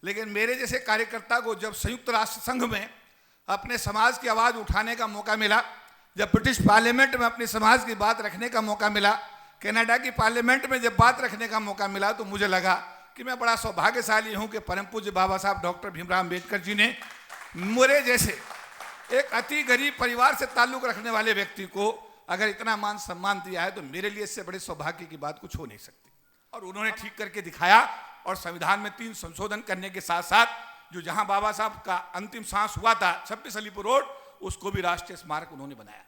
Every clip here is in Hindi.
लेकिन मेरे जैसे कार्यकर्ता को जब संयुक्त राष्ट्र संघ में अपने समाज की आवाज़ उठाने का मौका मिला, जब ब्रिटिश पार्लियामेंट में अपने समाज की बात रखने का मौका मिला, कनाडा की पार्लियामेंट में जब बात रखने का मौका मिला, तो मुझे लगा कि मैं बड़ा सौभाग्यशाली हूं कि परम पूज्य बाबा साहब डॉक्टर भीमराव अम्बेडकर जी ने मेरे जैसे एक अति गरीब परिवार से ताल्लुक रखने वाले व्यक्ति को अगर इतना मान सम्मान दिया है, तो मेरे लिए इससे बड़े सौभाग्य की बात कुछ हो नहीं सकती। और उन्होंने ठीक करके दिखाया, और संविधान में 3 संशोधन करने के साथ साथ जो जहां बाबा साहब का अंतिम सांस हुआ था 26 अलीपुर रोड, उसको भी राष्ट्रीय स्मारक उन्होंने बनाया।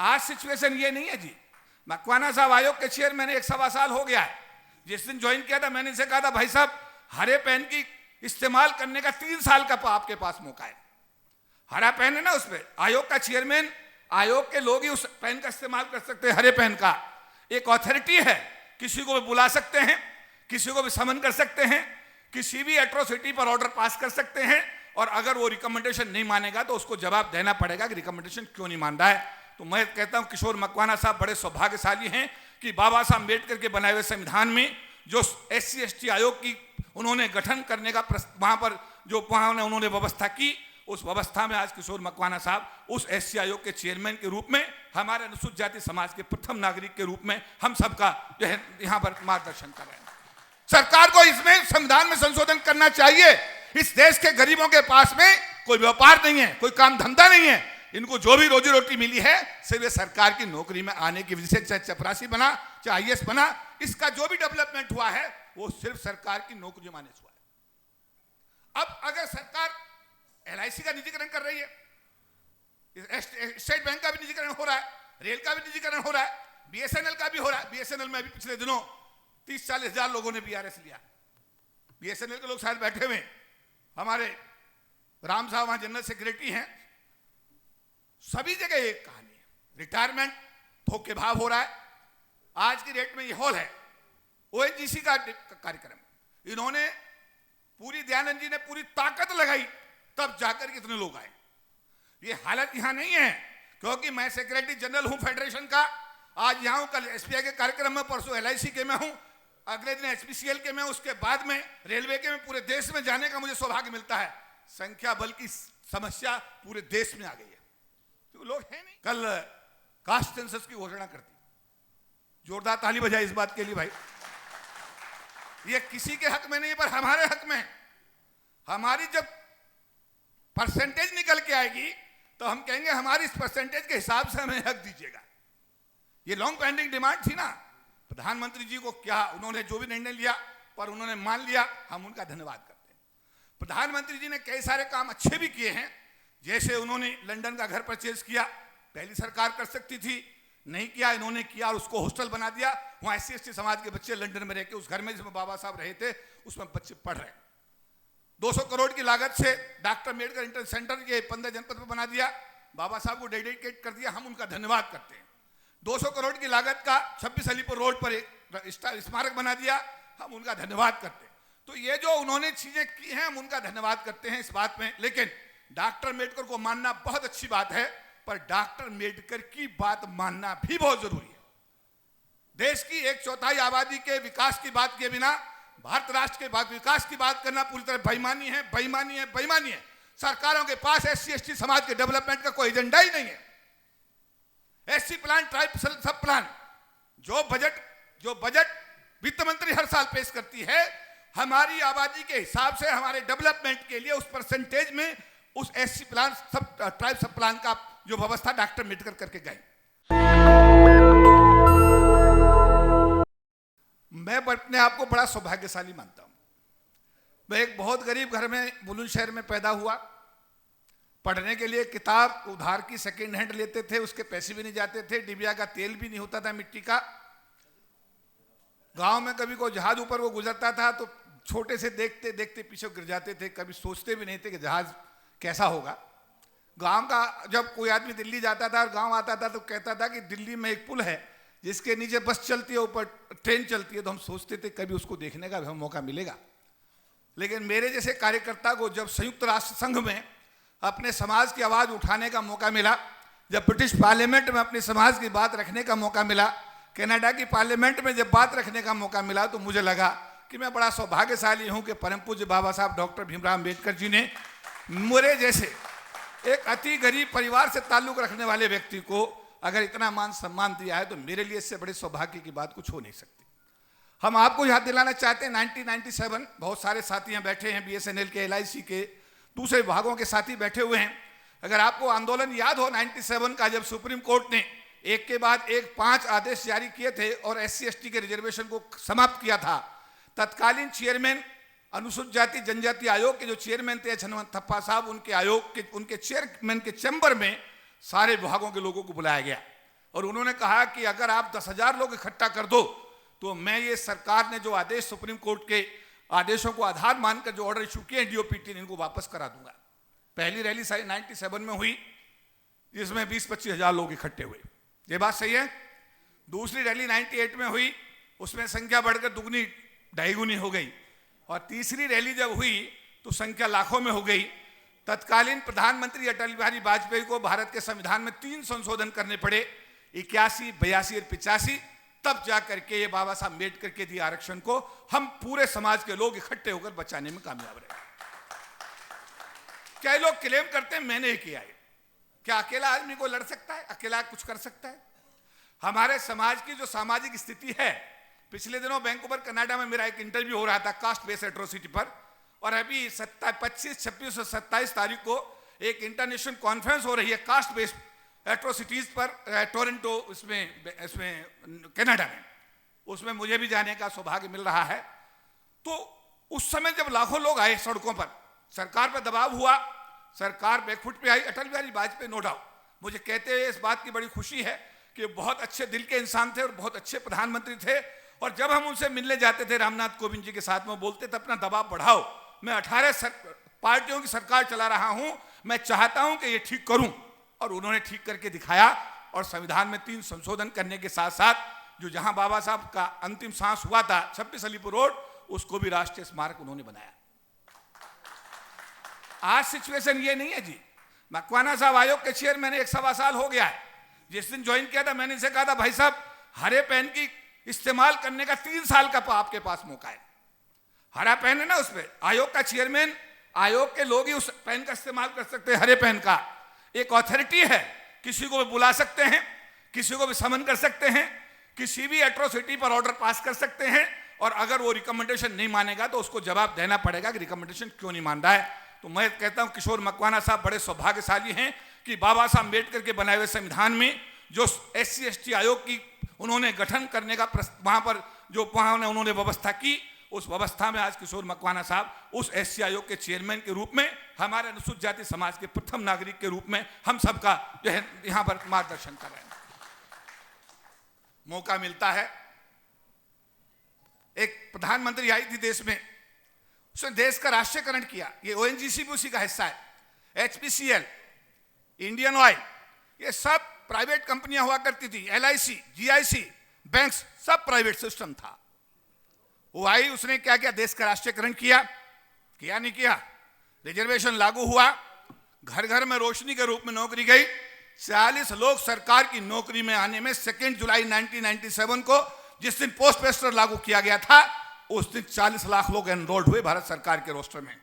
आज सिचुएशन ये नहीं है जी। मकवाना साहब आयोग के चेयरमैन 1.25 साल हो गया है। जिस दिन ज्वाइन किया था मैंने इनसे कहा था, भाई साहब हरे पेन की इस्तेमाल करने का 3 साल का आपके पास मौका है। हरा पेन है ना, उस पर आयोग का चेयरमैन, आयोग के लोग ही उस पेन का इस्तेमाल कर सकते हैं। हरे पेन का एक अथॉरिटी है, किसी को भी बुला सकते हैं, किसी को भी समन कर सकते हैं, किसी भी एट्रोसिटी पर ऑर्डर पास कर सकते हैं, और अगर वो रिकमेंडेशन नहीं मानेगा तो उसको जवाब देना पड़ेगा कि रिकमेंडेशन क्यों नहीं मान रहा है। तो मैं कहता हूं किशोर मकवाना साहब बड़े सौभाग्यशाली हैं कि बाबा साहब अम्बेडकर के बनाए हुए संविधान में जो SC ST आयोग की उन्होंने गठन करने का वहां पर जो उन्होंने व्यवस्था की, उस व्यवस्था में आज किशोर मकवाना साहब उस SC आयोग के चेयरमैन के रूप में हमारे अनुसूचित जाति समाज के प्रथम नागरिक के रूप में हम सबका जो है यहाँ पर मार्गदर्शन कर रहे हैं। सरकार को इसमें संविधान में संशोधन करना चाहिए। इस देश के गरीबों के पास में कोई व्यापार नहीं है, कोई काम धंधा नहीं है। इनको जो भी रोजी रोटी मिली है सिर्फ सरकार की नौकरी में आने की वजह से, चाहे चपरासी बना चाहे IAS बना, इसका जो भी डेवलपमेंट हुआ है वो सिर्फ सरकार की नौकरी में आने से हुआ है। अब अगर सरकार LIC का निजीकरण कर रही है, स्टेट बैंक का भी निजीकरण हो रहा है, रेल का भी निजीकरण हो रहा है, BSNL का भी हो रहा है। BSNL में भी पिछले दिनों 30-40 हजार लोगों ने BRS लिया। BSNL के लोग शायद बैठे हुए, हमारे राम साहब वहां जनरल सेक्रेटरी हैं। सभी जगह एक कहानी है, रिटायरमेंट थोक के भाव हो रहा है। आज की डेट में ये हॉल है ONGC का कार्यक्रम, इन्होंने पूरी दयानंद जी ने पूरी ताकत लगाई तब जाकर कितने लोग आए। ये हालत यहां नहीं है क्योंकि मैं सेक्रेटरी जनरल हूं फेडरेशन का, आज यहां हूं, कल SBI के कार्यक्रम में, परसों LIC के में हूं, अगले दिन HPCL के में, उसके बाद में रेलवे के में, पूरे देश में जाने का मुझे सौभाग्य मिलता है। संख्या बल की समस्या पूरे देश में आ गई है, तो लोग हैं नहीं। कल कास्ट सेंसस की घोषणा करती, जोरदार ताली बजाई इस बात के लिए भाई। ये किसी के हक में नहीं पर हमारे हक में। हमारी जब परसेंटेज निकल के आएगी तो हम कहेंगे हमारी इस परसेंटेज के हिसाब से हमें हक दीजिएगा। ये लॉन्ग पेंडिंग डिमांड थी ना, प्रधानमंत्री जी को क्या उन्होंने जो भी निर्णय लिया पर उन्होंने मान लिया, हम उनका धन्यवाद करते हैं। प्रधानमंत्री जी ने कई सारे काम अच्छे भी किए हैं, जैसे उन्होंने लंदन का घर परचेज किया, पहली सरकार कर सकती थी, नहीं किया, इन्होंने किया और उसको हॉस्टल बना दिया। वहाँ SC ST समाज के बच्चे लंदन में रह के उस घर में जिसमें बाबा साहब रहे थे उसमें बच्चे पढ़ रहे हैं। 200 करोड़ की लागत से डॉक्टर अम्बेडकर इंटर सेंटर ये 15 जनपद में बना दिया, बाबा साहब को डेडिकेट कर दिया, हम उनका धन्यवाद करते हैं। 200 करोड़ की लागत का 26 अलीपुर रोड पर एक स्मारक बना दिया, हम उनका धन्यवाद करते हैं। तो ये जो उन्होंने चीजें की हैं हम उनका धन्यवाद करते हैं इस बात में। लेकिन डॉक्टर अम्बेडकर को मानना बहुत अच्छी बात है, पर डॉक्टर अम्बेडकर की बात मानना भी बहुत जरूरी है। देश की 1/4 आबादी के विकास की बात के बिना भारत राष्ट्र के बाद विकास की बात करना पूरी तरह बेईमानी है, बेईमानी है, बेईमानी है। सरकारों के पास SC ST समाज के डेवलपमेंट का कोई एजेंडा ही नहीं है। SC प्लान, ट्राइब सब प्लान, जो बजट वित्त मंत्री हर साल पेश करती है, हमारी आबादी के हिसाब से हमारे डेवलपमेंट के लिए उस परसेंटेज में उस SC प्लान सब ट्राइब सब प्लान का जो व्यवस्था डॉक्टर अम्बेडकर करके गए। मैं अपने आप को बड़ा सौभाग्यशाली मानता हूं। मैं एक बहुत गरीब घर में बुलंदशहर में पैदा हुआ। पढ़ने के लिए किताब उधार की सेकेंड हैंड लेते थे, उसके पैसे भी नहीं जाते थे, डिबिया का तेल भी नहीं होता था मिट्टी का। गांव में कभी कोई जहाज ऊपर वो गुजरता था तो छोटे से देखते देखते पीछे गिर जाते थे, कभी सोचते भी नहीं थे कि जहाज कैसा होगा। गांव का जब कोई आदमी दिल्ली जाता था और गांव आता था तो कहता था कि दिल्ली में एक पुल है जिसके नीचे बस चलती है, ऊपर ट्रेन चलती है, तो हम सोचते थे कभी उसको देखने का भी हमें मौका मिलेगा। लेकिन मेरे जैसे कार्यकर्ता को जब संयुक्त राष्ट्र संघ में अपने समाज की आवाज़ उठाने का मौका मिला, जब ब्रिटिश पार्लियामेंट में अपने समाज की बात रखने का मौका मिला, कनाडा की पार्लियामेंट में जब बात रखने का मौका मिला, तो मुझे लगा कि मैं बड़ा सौभाग्यशाली हूं कि परम पूज्य बाबा साहब डॉक्टर भीमराव अम्बेडकर जी ने मेरे जैसे एक अति गरीब परिवार से ताल्लुक रखने वाले व्यक्ति को अगर इतना मान सम्मान दिया है तो मेरे लिए इससे बड़े सौभाग्य की बात कुछ हो नहीं सकती। हम आपको याद दिलाना चाहते हैं 1997 बहुत सारे साथी यहाँ बैठे हैं, बीएसएनएल के, एलआईसी के, दूसरे विभागों के साथी बैठे हुए हैं। अगर आपको आंदोलन याद हो 97 का, जब सुप्रीम कोर्ट ने एक के बाद एक 5 आदेश जारी किए थे और एससी एसटी के रिजर्वेशन को समाप्त किया था, तत्कालीन चेयरमैन अनुसूचित जाति जनजाति आयोग के जो चेयरमैन थे हनुमंत थप्पा साहब, उनके आयोग के उनके चेयरमैन के चैम्बर में सारे विभागों के लोगों को बुलाया गया और उन्होंने कहा कि अगर आप 10,000 लोग इकट्ठा कर दो तो मैं ये सरकार ने जो आदेश सुप्रीम कोर्ट के आदेशों को आधार मानकर जो ऑर्डर इशू किए डीओपीटी ने, इनको वापस करा दूंगा। पहली रैली 97 में हुई जिसमें 20-25 हजार लोग इकट्ठे हुए, ये बात सही है। दूसरी रैली 98 में हुई, उसमें संख्या बढ़कर दुगनी ढाई गुनी हो गई और तीसरी रैली जब हुई तो संख्या लाखों में हो गई। तत्कालीन प्रधानमंत्री अटल बिहारी वाजपेयी को भारत के संविधान में 3 संशोधन करने पड़े, 81, 82 और 85, तब जाकर के ये बाबा साहब अम्बेडकर के दिए आरक्षण को हम पूरे समाज के लोग इकट्ठे होकर बचाने में कामयाब रहे। क्या लोग क्लेम करते हैं मैंने किया है, क्या अकेला आदमी को लड़ सकता है, अकेला कुछ कर सकता है? हमारे समाज की जो सामाजिक स्थिति है, पिछले दिनों वैंकूवर कनाडा में मेरा एक इंटरव्यू हो रहा था कास्ट बेस्ड एट्रोसिटी पर, और अभी 25, 26 और 27 तारीख को एक इंटरनेशनल कॉन्फ्रेंस हो रही है कास्ट बेस्ड एट्रोसिटीज पर टोरंटो इसमें कनाडा में, उसमें मुझे भी जाने का सौभाग्य मिल रहा है। तो उस समय जब लाखों लोग आए सड़कों पर, सरकार पर दबाव हुआ, सरकार बैकफुट पे आई। अटल बिहारी वाजपेयी नो डाउट मुझे कहते हुए इस बात की बड़ी खुशी है कि बहुत अच्छे दिल के इंसान थे और बहुत अच्छे प्रधानमंत्री थे, और जब हम उनसे मिलने जाते थे रामनाथ कोविंद जी के साथ में, बोलते थे अपना दबाव बढ़ाओ, मैं 18 पार्टियों की सरकार चला रहा हूं, मैं चाहता हूं कि ये ठीक करूं, और उन्होंने ठीक करके दिखाया। और संविधान में 3 संशोधन करने के साथ साथ जो जहां बाबा साहब का अंतिम सांस हुआ था 26 अलीपुर रोड, उसको भी राष्ट्रीय स्मारक उन्होंने बनाया। आज सिचुएशन ये नहीं है जी। मकवाना साहब आयोग के चेयरमैन 1.25 साल हो गया है, जिस दिन ज्वाइन किया था मैंने इनसे कहा था भाई साहब हरे पेन की इस्तेमाल करने का 3 साल का आपके पास मौका है। हरा पेन है ना, उस पर आयोग का चेयरमैन, आयोग के लोग ही उस पेन का इस्तेमाल कर सकते हैं। हरे पेन का एक अथॉरिटी है, किसी को भी बुला सकते हैं, किसी को भी समन कर सकते हैं, किसी भी एट्रोसिटी पर ऑर्डर पास कर सकते हैं, और अगर वो रिकमेंडेशन नहीं मानेगा तो उसको जवाब देना पड़ेगा कि रिकमेंडेशन क्यों नहीं मान रहा है। तो मैं कहता हूं किशोर मकवाना साहब बड़े सौभाग्यशाली हैं कि बाबा साहब अम्बेडकर के बनाए हुए संविधान में जो SC ST आयोग की उन्होंने गठन करने का वहां पर जो उन्होंने व्यवस्था की, उस व्यवस्था में आज किशोर मकवाना साहब उस SC आयोग के चेयरमैन के रूप में हमारे अनुसूचित जाति समाज के प्रथम नागरिक के रूप में हम सबका जो है यहां पर मार्गदर्शन कर रहे हैं। मौका मिलता है, एक प्रधानमंत्री आई थी देश में, उसने देश का राष्ट्रीयकरण किया, ये ONGC भी उसी का हिस्सा है, HPCL, इंडियन ऑयल, ये सब प्राइवेट कंपनियां हुआ करती थी, LIC, GIC, बैंक्स सब प्राइवेट सिस्टम था। वो आई, उसने क्या किया, देश का राष्ट्रीयकरण किया नहीं किया, रिजर्वेशन लागू हुआ, घर घर में रोशनी के रूप में नौकरी गई। 40 लोग सरकार की नौकरी में आने में 2 जुलाई 1997 को जिस दिन पोस्ट मास्टर लागू किया गया था, उस दिन 40 लाख लोग एनरोल्ड हुए भारत सरकार के रोस्टर में।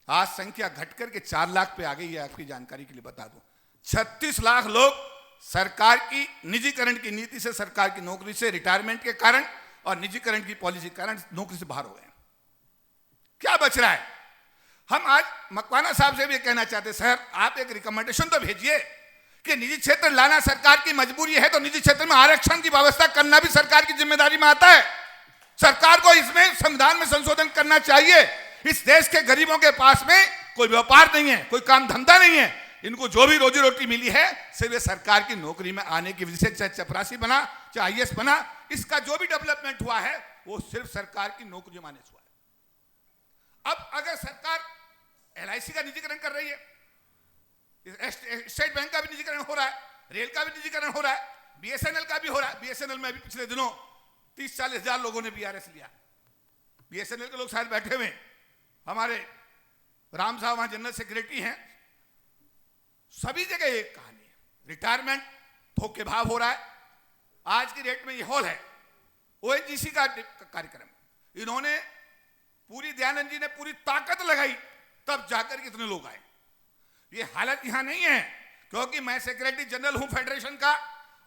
आज संख्या घटकर के 4 लाख पे आ गई है। आपकी जानकारी के लिए बता दूं, 36 लाख लोग सरकार की निजीकरण की नीति से, सरकार की नौकरी से, रिटायरमेंट के कारण और निजीकरण की पॉलिसी के कारण नौकरी से बाहर हो गए। क्या बच रहा है? हम आज मकवाना साहब से भी कहना चाहते, सर आप एक रिकमेंडेशन तो भेजिए कि निजी क्षेत्र लाना सरकार की मजबूरी है, तो निजी क्षेत्र में आरक्षण की व्यवस्था करना भी सरकार की जिम्मेदारी में आता है। सरकार को इसमें संविधान में संशोधन करना चाहिए। इस देश के गरीबों के पास में कोई व्यापार नहीं है, कोई काम धंधा नहीं है, इनको जो भी रोजी रोटी मिली है सिर्फ ये सरकार की नौकरी में आने की वजह से, चाहे चपरासी बना चाहे IAS बना, इसका जो भी डेवलपमेंट हुआ है वो सिर्फ सरकार की नौकरी में आने से हुआ है। अब अगर सरकार LIC का निजीकरण कर रही है, स्टेट बैंक का भी निजीकरण हो रहा है, रेल का भी निजीकरण हो रहा है, BSNL का भी हो रहा है। BSNL में भी पिछले दिनों 30-40 हजार लोगों ने BRS लिया। BSNL के लोग शायद बैठे हुए, हमारे राम साहब वहां जनरल सेक्रेटरी हैं। सभी जगह एक कहानी है, रिटायरमेंट थोक के भाव हो रहा है। आज की डेट में ये हॉल है ONGC का कार्यक्रम, इन्होंने पूरी, दयानंद जी ने पूरी ताकत लगाई, तब जाकर कितने लोग आए। ये हालत यहां नहीं है, क्योंकि मैं सेक्रेटरी जनरल हूं फेडरेशन का,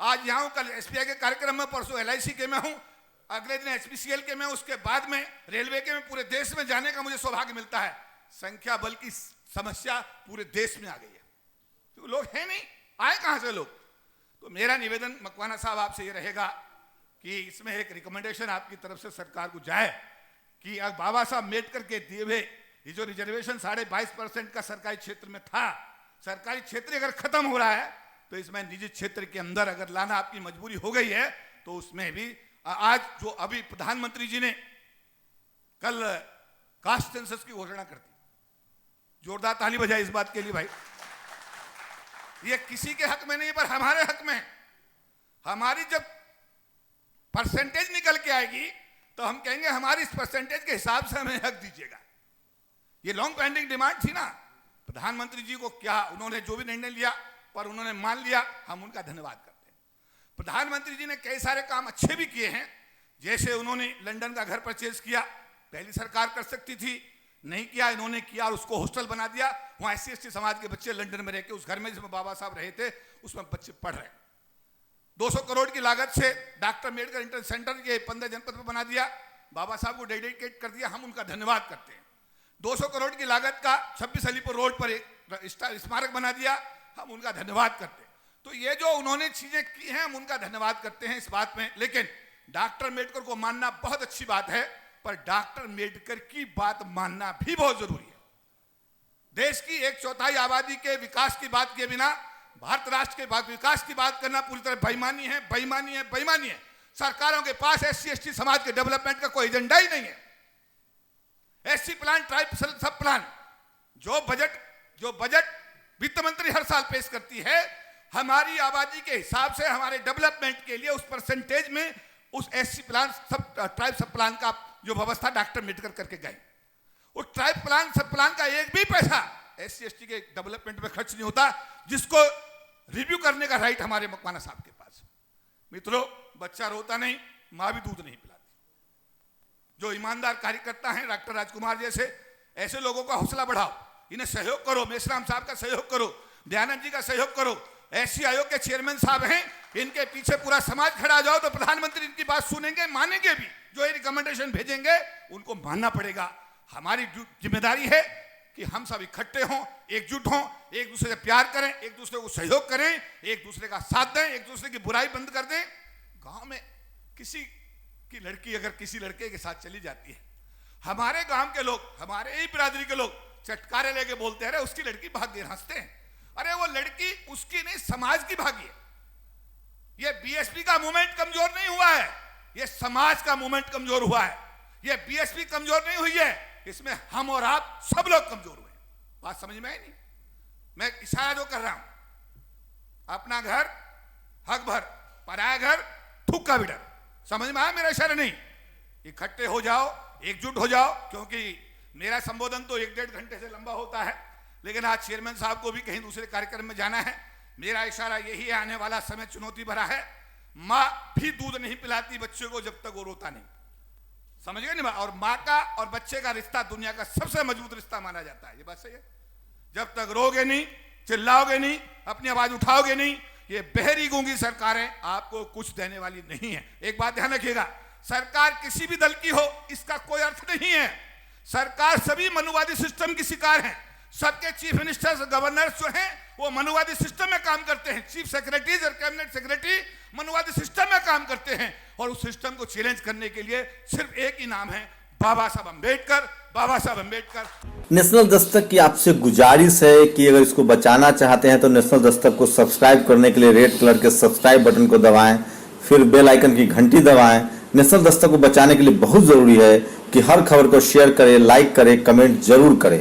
आज यहां हूं, कल एसपीआई के कार्यक्रम में, परसों एलआईसी के में हूं, अगले दिन एचपीसीएल के में, उसके बाद में रेलवे के में, पूरे देश में जाने का मुझे सौभाग्य मिलता है। संख्या बल की समस्या पूरे देश में आ गई है, तो लोग हैं नहीं, आए कहां से लोग। तो मेरा निवेदन मकवाना साहब आपसे ये रहेगा कि इसमें एक रिकमेंडेशन आपकी तरफ से सरकार को जाए कि अब बाबा साहब अम्बेडकर के दिए हुए ये जो रिजर्वेशन 22.5% का सरकारी क्षेत्र में था, सरकारी क्षेत्र अगर खत्म हो रहा है तो इसमें निजी क्षेत्र के अंदर अगर लाना आपकी मजबूरी हो गई है, तो उसमें भी आज जो अभी प्रधानमंत्री जी ने कल कास्ट सेंसस की घोषणा कर दी, जोरदार ताली बजाई इस बात के लिए भाई। ये किसी के हक में नहीं पर हमारे हक में। हमारी जब परसेंटेज निकल के आएगी तो हम कहेंगे हमारी इस परसेंटेज के हिसाब से हमें हक दीजिएगा। ये लॉन्ग पेंडिंग डिमांड थी ना, प्रधानमंत्री जी को क्या उन्होंने जो भी निर्णय लिया पर उन्होंने मान लिया, हम उनका धन्यवाद करते हैं। प्रधानमंत्री जी ने कई सारे काम अच्छे भी किए हैं, जैसे उन्होंने लंदन का घर परचेज किया, पहली सरकार कर सकती थी, नहीं किया, इन्होंने किया और उसको हॉस्टल बना दिया। वहां SC/ST समाज के बच्चे लंदन में रह के उस घर में जिसमें बाबा साहब रहे थे उसमें बच्चे पढ़ रहे हैं। 200 करोड़ की लागत से डॉक्टर अम्बेडकर इंटर सेंटर के 15 जनपद में बना दिया, बाबा साहब को डेडिकेट कर दिया, हम उनका धन्यवाद करते हैं। 200 करोड़ की लागत का 26 अलीपुर रोड पर एक स्मारक बना दिया, हम उनका धन्यवाद करते हैं। तो ये जो उन्होंने चीजें की हैं हम उनका धन्यवाद करते हैं इस बात में। लेकिन डॉक्टर अम्बेडकर को मानना बहुत अच्छी बात है, पर डॉक्टर अम्बेडकर की बात मानना भी बहुत जरूरी है। देश की 1/4 आबादी के विकास की बात किए बिना भारत राष्ट्र के विकास की बात करना पूरी तरह बेईमानी है, बेईमानी है, बेईमानी है। सरकारों के पास SC/ST समाज के डेवलपमेंट का कोई एजेंडा ही नहीं है। SC प्लान, ट्राइब सब प्लान, जो बजट वित्त मंत्री हर साल पेश करती है, हमारी आबादी के हिसाब से हमारे डेवलपमेंट के लिए उस परसेंटेज में उस SC प्लान सब ट्राइब सब प्लान का जो व्यवस्था डॉक्टर अम्बेडकर करके गए, उस ट्राइब प्लान सब प्लान का एक भी पैसा SC/ST के डेवलपमेंट में खर्च नहीं होता, जिसको रिव्यू करने का राइट हमारे मकवाना साहब के पास। मित्रों, बच्चा रोता नहीं, मां भी दूध नहीं पिलाती। जो ईमानदार कार्यकर्ता हैं डॉक्टर राजकुमार जैसे, ऐसे लोगों का हौसला बढ़ाओ, इन्हें सहयोग करो, मेश्राम साहब का सहयोग करो, दयानंद जी का सहयोग करो। SC आयोग के चेयरमैन साहब हैं, इनके पीछे पूरा समाज खड़ा हो जाओ तो प्रधानमंत्री इनकी बात सुनेंगे, मानेंगे भी। जो ये रिकमेंडेशन भेजेंगे उनको मानना पड़ेगा। हमारी जिम्मेदारी है कि हम सब इकट्ठे हों, एकजुट हों, एक दूसरे से प्यार करें, एक दूसरे को सहयोग करें, एक दूसरे का साथ दें, एक दूसरे की बुराई बंद कर दें। गांव में किसी की लड़की अगर किसी लड़के के साथ चली जाती है, हमारे गांव के लोग, हमारे ही बिरादरी के लोग चटकारे लेके बोलते हैं, अरे उसकी लड़की भागी, हंसते हैं। अरे वो लड़की उसकी नहीं, समाज की भागी है। ये BSP का मूवमेंट कमजोर नहीं हुआ है, ये समाज का मूवमेंट कमजोर हुआ है। ये BSP कमजोर नहीं हुई है, इसमें हम और आप सब लोग कमजोर हुए। बात समझ में आई नहीं? मैं इशारा जो कर रहा हूं, अपना घर हक भर, पराया घर थूक का भी डर। समझ में आया मेरा इशारा? नहीं, इकट्ठे हो जाओ, एकजुट हो जाओ, क्योंकि मेरा संबोधन तो 1-1.5 घंटे से लंबा होता है, लेकिन आज चेयरमैन साहब को भी कहीं दूसरे कार्यक्रम में जाना है। मेरा इशारा यही है, आने वाला समय चुनौती भरा है। मां भी दूध नहीं पिलाती बच्चे को जब तक वो रोता नहीं, समझ गए नहीं? और मां का और बच्चे का रिश्ता दुनिया का सबसे मजबूत रिश्ता माना जाता है। ये बात सही है? जब तक रोगे नहीं, चिल्लाओगे नहीं, अपनी आवाज उठाओगे नहीं, ये बहरी गूंगी सरकारें आपको कुछ देने वाली नहीं है। एक बात ध्यान रखिएगा, सरकार किसी भी दल की हो इसका कोई अर्थ नहीं है। सरकार सभी मनुवादी सिस्टम की शिकार है। सबके चीफ मिनिस्टर्स, गवर्नर्स जो हैं वो मनुवादी सिस्टम में काम करते हैं। चीफ सेक्रेटरीज और कैबिनेट सेक्रेटरी मनुवादी सिस्टम में काम करते हैं, और उस सिस्टम को चैलेंज करने के लिए सिर्फ एक ही नाम है, बाबा साहब अम्बेडकर। बाबा साहब अम्बेडकर। नेशनल दस्तक की आपसे गुजारिश है कि अगर इसको बचाना चाहते हैं तो नेशनल दस्तक को सब्सक्राइब करने के लिए रेड कलर के सब्सक्राइब बटन को दबाएं, फिर बेल आइकन की घंटी दबाएं। नेशनल दस्तक को बचाने के लिए बहुत जरूरी है कि हर खबर को शेयर करें, लाइक करें, कमेंट जरूर करें।